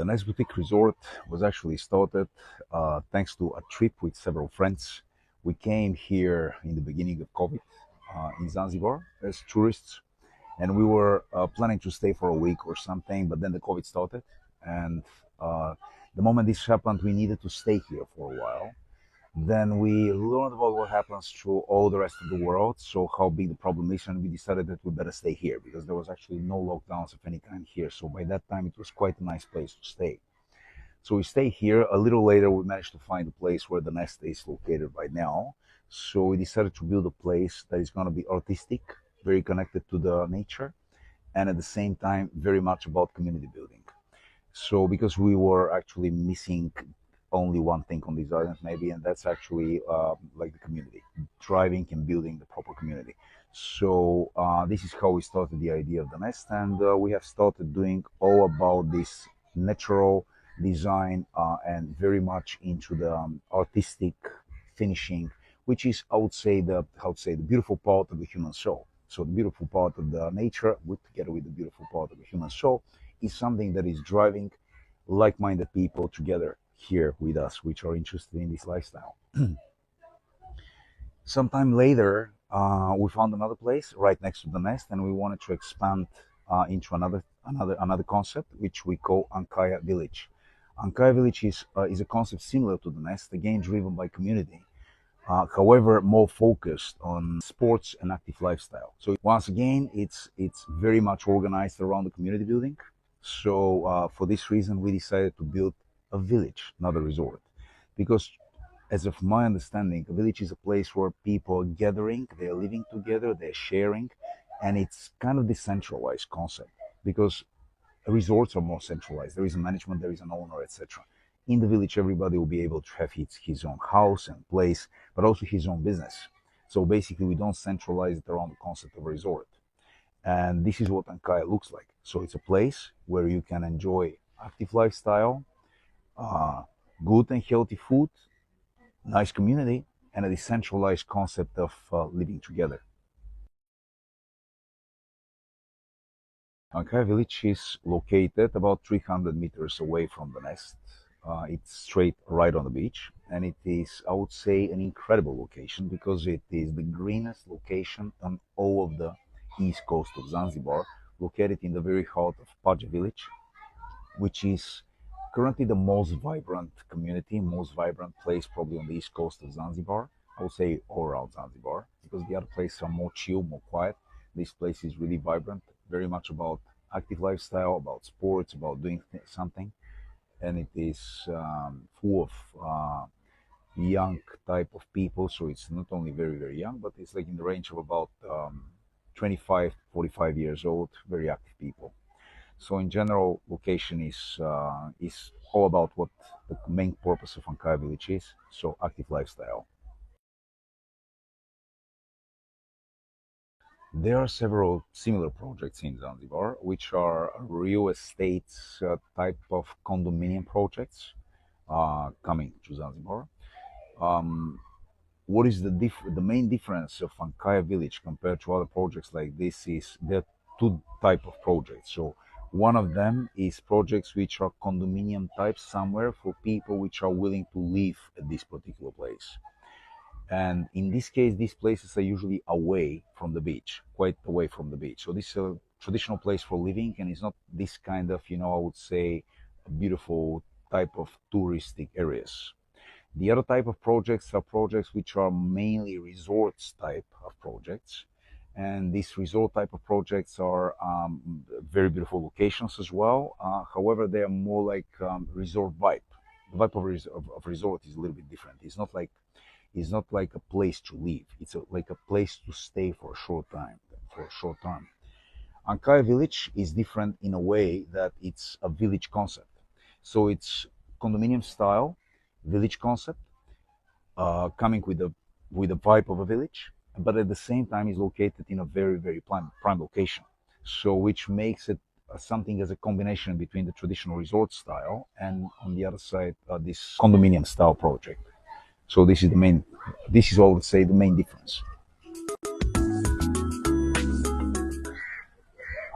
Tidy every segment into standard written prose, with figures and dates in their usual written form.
The next boutique resort was actually started thanks to a trip with several friends. We came here in the beginning of COVID in Zanzibar as tourists, and we were planning to stay for a week or something, but then the COVID started, and uh, the moment this happened, we needed to stay here for a while. Then we learned about what happens to all the rest of the world, so how big the problem is, and we decided that we better stay here because there was actually no lockdowns of any kind here. So by that time, it was quite a nice place to stay. So we stay here. A little later, we managed to find a place where the nest is located right now. So we decided to build a place that is going to be artistic, very connected to the nature, and at the same time, very much about community building. So because we were actually missing only one thing on these islands, maybe, and that's actually like the community, driving and building the proper community. So this is how we started the idea of the nest, and we have started doing all about this natural design and very much into the artistic finishing, which is, I would say, the how to say the beautiful part of the human soul. So the beautiful part of the nature, with together with the beautiful part of the human soul, is something that is driving like-minded people together here with us, which are interested in this lifestyle. Sometime later, we found another place right next to the nest, and we wanted to expand into another concept, which we call Ankaya Village. Ankaya Village is a concept similar to the nest, again driven by community. However, more focused on sports and active lifestyle. So once again, it's very much organized around the community building. So for this reason, we decided to build a village, not a resort, because as of my understanding, a village is a place where people are gathering, they're living together, they're sharing, and it's kind of decentralized concept because resorts are more centralized. There is a management, there is an owner, etc. In the village, everybody will be able to have his own house and place, but also his own business. So basically, we don't centralize it around the concept of a resort. And this is what Ankaya looks like. So it's a place where you can enjoy active lifestyle, uh, good and healthy food, nice community, and a decentralized concept of living together. Ankara village is located about 300 meters away from the nest. It's straight right on the beach, and it is, I would say, an incredible location because it is the greenest location on all of the east coast of Zanzibar, located in the very heart of Paje village, which is currently the most vibrant community, most vibrant place probably on the east coast of Zanzibar. I would say all around Zanzibar because the other places are more chill, more quiet. This place is really vibrant, very much about active lifestyle, about sports, about doing something, and it is full of young type of people. So it's not only very young, but it's like in the range of about 25 to 45 years old, very active people. So in general, location is all about what the main purpose of Ankara village is. So active lifestyle. There are several similar projects in Zanzibar, which are real estate type of condominium projects coming to Zanzibar. Um, what is the main difference of Ankaya village compared to other projects like this is there are two type of projects. So one of them is projects which are condominium type somewhere for people which are willing to live at this particular place. And in this case, these places are usually away from the beach, quite away from the beach. So this is a traditional place for living, and it's not this kind of, I would say, beautiful type of touristic areas. The other type of projects are projects which are mainly resorts type of projects. And these resort type of projects are very beautiful locations as well. However, they are more like resort vibe. The vibe of resort is a little bit different. It's not like a place to live. It's like a place to stay for a short time. For a short time. Ankara village is different in a way that it's a village concept. So it's condominium style village concept, coming with the vibe of a village, but at the same time is located in a very prime location. So which makes it something as a combination between the traditional resort style and on the other side this condominium style project. So this is all I would say the main difference.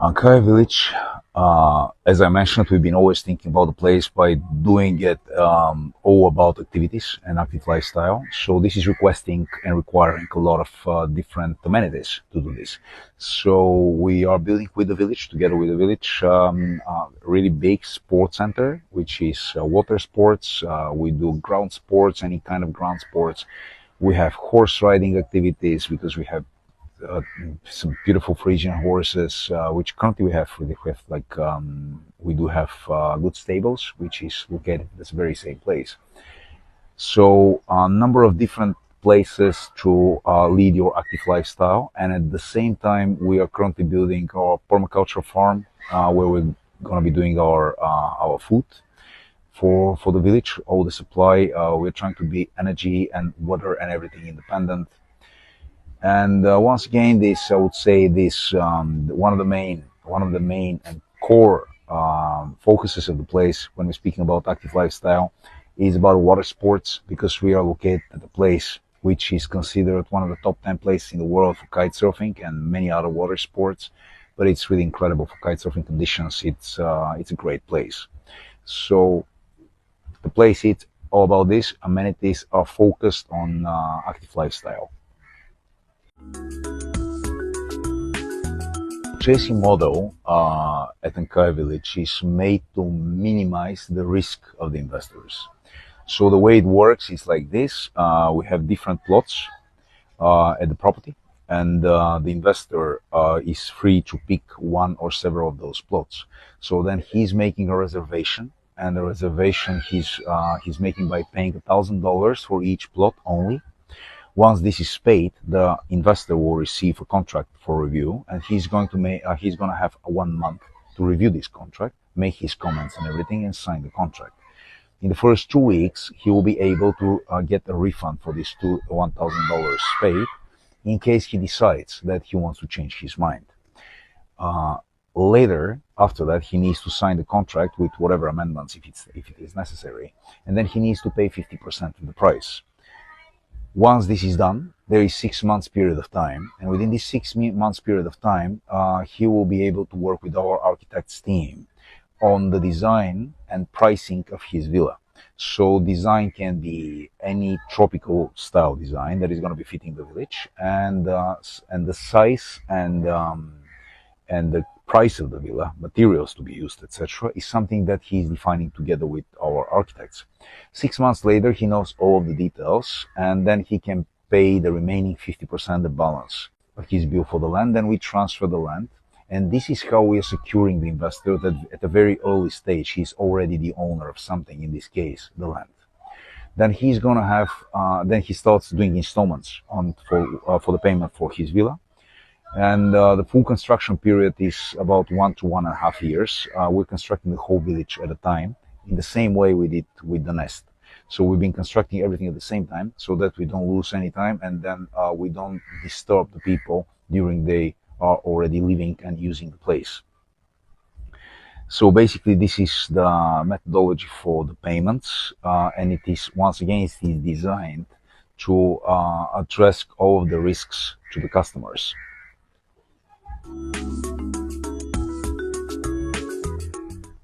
Ankara village As I mentioned, we've been always thinking about the place by doing it all about activities and active lifestyle. So this is requesting and requiring a lot of different amenities to do this. So we are building with the village, together with the village, a really big sports center, which is water sports. We do ground sports, any kind of ground sports. We have horse riding activities because we have uh, some beautiful Frisian horses, which currently we have like we do have good stables, which is located at this very same place. So a number of different places to lead your active lifestyle, and at the same time, we are currently building our permaculture farm, where we're going to be doing our food for the village, all the supply. We're trying to be energy and water and everything independent. And once again, this I would say this one of the main and core focuses of the place when we're speaking about active lifestyle is about water sports, because we are located at a place which is considered one of the top 10 places in the world for kite surfing and many other water sports. But it's really incredible for kite surfing conditions. It's a great place. So the place is all about this. Amenities are focused on active lifestyle. Chasing model at Ankaya village is made to minimize the risk of the investors. So the way it works is like this. We have different plots at the property, and the investor is free to pick one or several of those plots. So then he's making a reservation, and the reservation he's making by paying $1,000 for each plot only. Once this is paid, the investor will receive a contract for review, and he's going to have 1 month to review this contract, make his comments and everything, and sign the contract. In the first 2 weeks, he will be able to get a refund for this $1,000 paid, in case he decides that he wants to change his mind. Later, after that, he needs to sign the contract with whatever amendments, if it is necessary, and then he needs to pay 50% of the price. Once this is done, there is 6 months period of time, and within this 6 months period of time, he will be able to work with our architects team on the design and pricing of his villa. So design can be any tropical style design that is going to be fitting the village, and the size and the price of the villa, materials to be used, etc., is something that he's defining together with our architects. 6 months later, he knows all of the details, and then he can pay the remaining 50%, the balance of his bill for the land. Then we transfer the land, and this is how we are securing the investor that at a very early stage he's already the owner of something, in this case, the land. Then he's gonna have, then he starts doing installments for the payment for his villa. And the full construction period is about 1 to 1.5 years. We're constructing the whole village at a time, in the same way we did with the nest. So we've been constructing everything at the same time, so that we don't lose any time, and then we don't disturb the people during they are already living and using the place. So basically, this is the methodology for the payments, and it is, once again, it is designed to address all of the risks to the customers.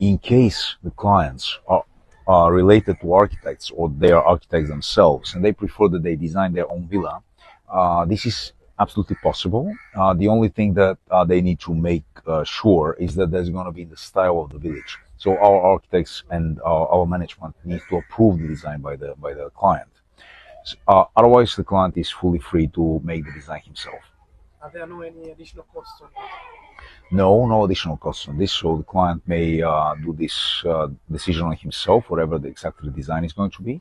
In case the clients are related to architects, or they are architects themselves, and they prefer that they design their own villa, this is absolutely possible. The only thing that they need to make sure is that there's going to be the style of the village. So our architects and our management need to approve the design by the client. Otherwise, the client is fully free to make the design himself. Are there no any additional costs on that? No additional costs on this. So the client may do this decision on himself, whatever exactly the design is going to be.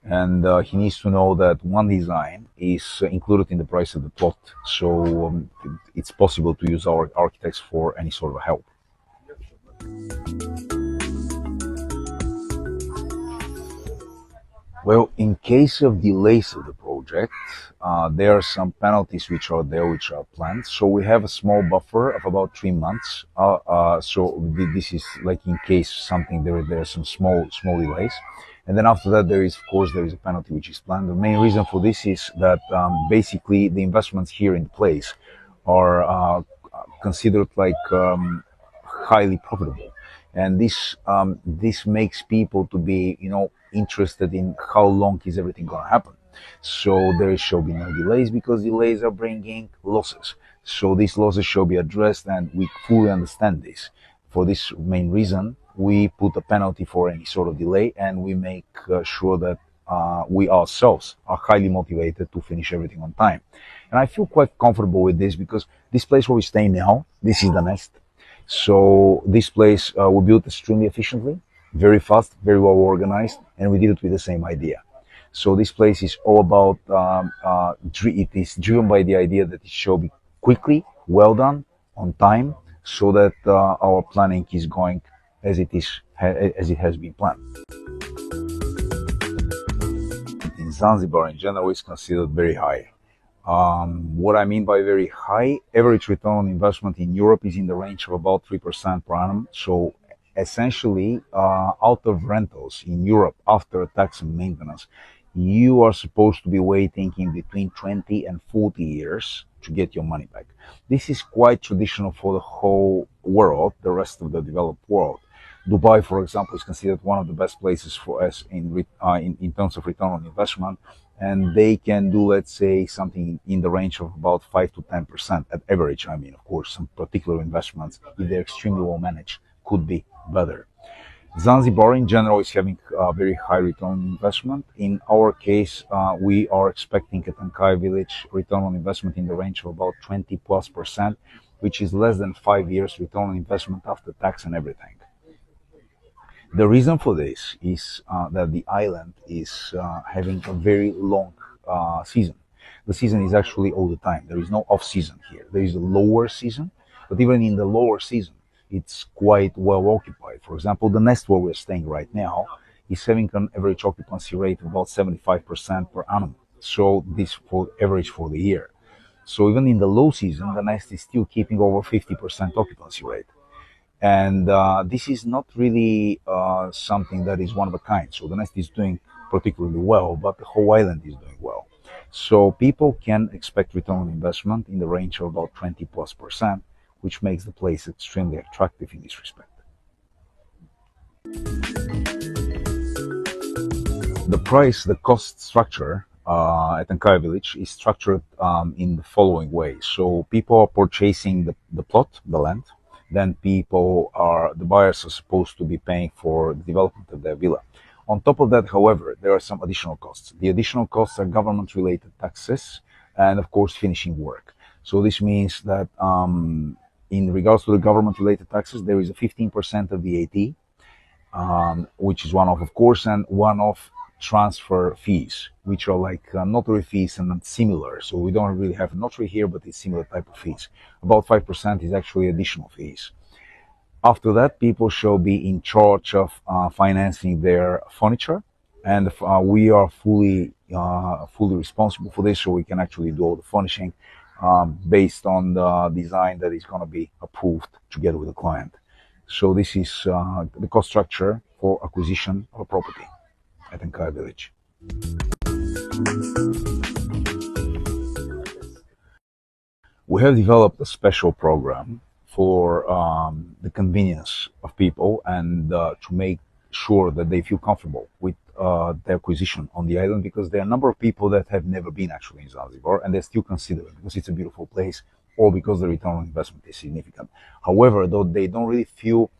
And he needs to know that one design is included in the price of the plot. So it's possible to use our architects for any sort of help. Well, in case of delays of the project, there are some penalties which are there, which are planned. So we have a small buffer of about 3 months. So this is like in case something there are some small delays, and then after that there is, of course, there is a penalty which is planned. The main reason for this is that basically the investments here in place are considered like highly profitable, and this makes people to be interested in how long is everything going to happen. So there shall be no delays because delays are bringing losses. So these losses shall be addressed, and we fully understand this. For this main reason, we put a penalty for any sort of delay, and we make sure that we ourselves are highly motivated to finish everything on time. And I feel quite comfortable with this because this place where we stay now, this is the nest. So this place we built extremely efficiently, very fast, very well organized, and we did it with the same idea. So this place is all about, it is driven by the idea that it shall be quickly, well done, on time, so that our planning is going as it has been planned. In Zanzibar in general is considered very high. What I mean by very high, average return on investment in Europe is in the range of about 3% per annum. So essentially, out of rentals in Europe after tax and maintenance, you are supposed to be waiting in between 20 and 40 years to get your money back. This is quite traditional for the whole world, the rest of the developed world. Dubai, for example, is considered one of the best places for us in terms of return on investment, and they can do, let's say, something in the range of about 5 to 10% at average. I mean, of course, some particular investments, if they're extremely well managed, could be better. Zanzibar in general is having a very high return on investment. In our case, we are expecting at Ankaya village return on investment in the range of about 20+%, which is less than 5 years return on investment after tax and everything. The reason for this is that the island is having a very long season. The season is actually all the time. There is no off season here. There is a lower season, but even in the lower season, it's quite well occupied. For example, the nest where we're staying right now is having an average occupancy rate of about 75% per annum. So this for average for the year. So even in the low season, the nest is still keeping over 50% occupancy rate. And this is not really something that is one of a kind. So the nest is doing particularly well, but the whole island is doing well. So people can expect return on investment in the range of about 20+%, which makes the place extremely attractive in this respect. The cost structure at Ankara village is structured in the following way. So people are purchasing the plot, the land. Then the buyers are supposed to be paying for the development of their villa. On top of that, however, there are some additional costs. The additional costs are government-related taxes and, of course, finishing work. So this means that in regards to the government-related taxes, there is a 15% of VAT, which is one-off, of course, and one-off transfer fees, which are like notary fees and similar. So we don't really have a notary here, but it's similar type of fees. About 5% is actually additional fees. After that, people shall be in charge of financing their furniture, and we are fully responsible for this, so we can actually do all the furnishing based on the design that is going to be approved together with the client. So this is the cost structure for acquisition of a property at Ankara village. We have developed a special program for the convenience of people and to make sure that they feel comfortable with the acquisition on the island, because there are a number of people that have never been actually in Zanzibar and they still consider it because it's a beautiful place or because the return on investment is significant. However, though, they don't really feel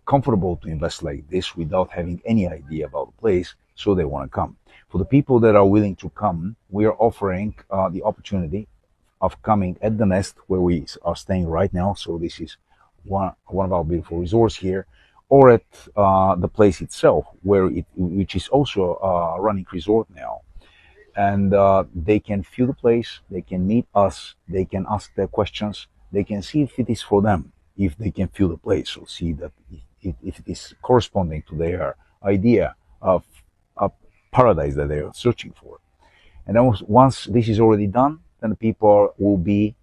comfortable to invest like this without having any idea about the place, so they want to come. For the people that are willing to come, we are offering the opportunity of coming at the nest where we are staying right now. So this is one of our beautiful resorts here, or at the place itself, which is also a running resort now. And they can feel the place, they can meet us, they can ask their questions, they can see if it is for them, if they can feel the place, or see that if it is corresponding to their idea of a paradise that they are searching for. And then once this is already done, then the people will be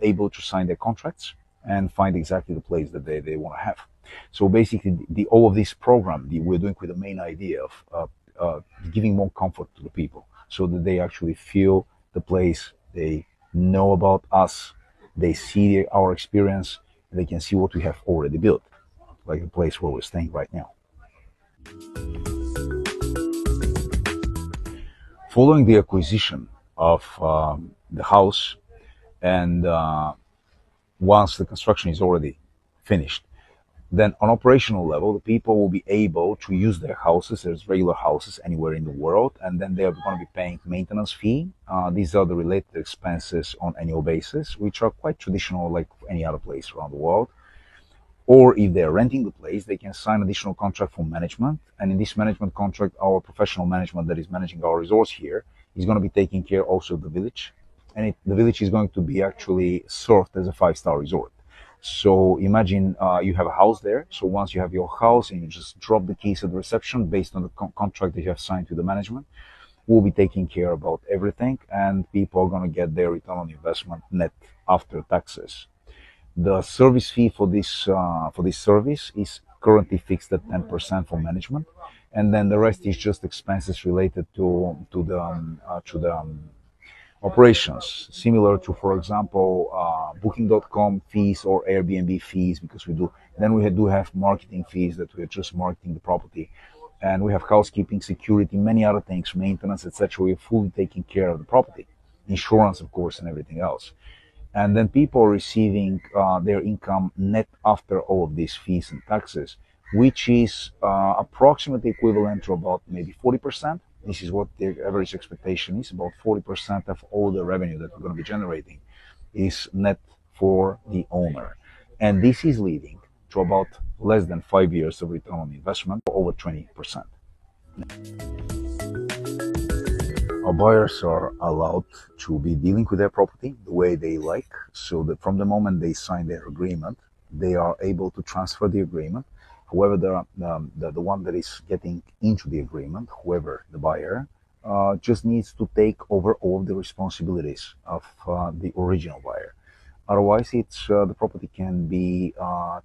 able to sign their contracts and find exactly the place that they want to have. So basically, all of this program we're doing with the main idea of giving more comfort to the people, so that they actually feel the place, they know about us, they see our experience, They can see what we have already built, like the place where we're staying right now. Following the acquisition of the house, and once the construction is already finished, then on operational level, the people will be able to use their houses as regular houses anywhere in the world, and then they are going to be paying maintenance fee. These are the related expenses on annual basis, which are quite traditional, like any other place around the world. Or if they're renting the place, they can sign additional contract for management. And in this management contract, our professional management that is managing our resorts here is going to be taking care also of the village. And the village is going to be actually served as a five-star resort. So imagine you have a house there. So once you have your house and you just drop the keys at the reception based on the contract that you have signed with the management, we'll be taking care about everything, and people are going to get their return on investment net after taxes. The service fee for this service is currently fixed at 10% for management, and then the rest is just expenses related to the operations, similar to, for example, Booking.com fees or Airbnb fees, because we do. Then we do have marketing fees that we are just marketing the property, and we have housekeeping, security, many other things, maintenance, etc. We're fully taking care of the property, insurance, of course, and everything else. And then people receiving their income net after all of these fees and taxes, which is approximately equivalent to about maybe 40%. This is what the average expectation is. About 40% of all the revenue that we're going to be generating is net for the owner. And this is leading to about less than 5 years of return on investment, over 20%. Our buyers are allowed to be dealing with their property the way they like, so that from the moment they sign their agreement, they are able to transfer the agreement. However, the one that is getting into the agreement, whoever the buyer, just needs to take over all of the responsibilities of the original buyer. Otherwise, the property can be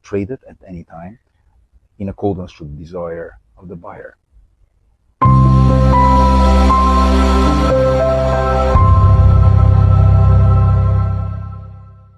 traded at any time in accordance to the desire of the buyer.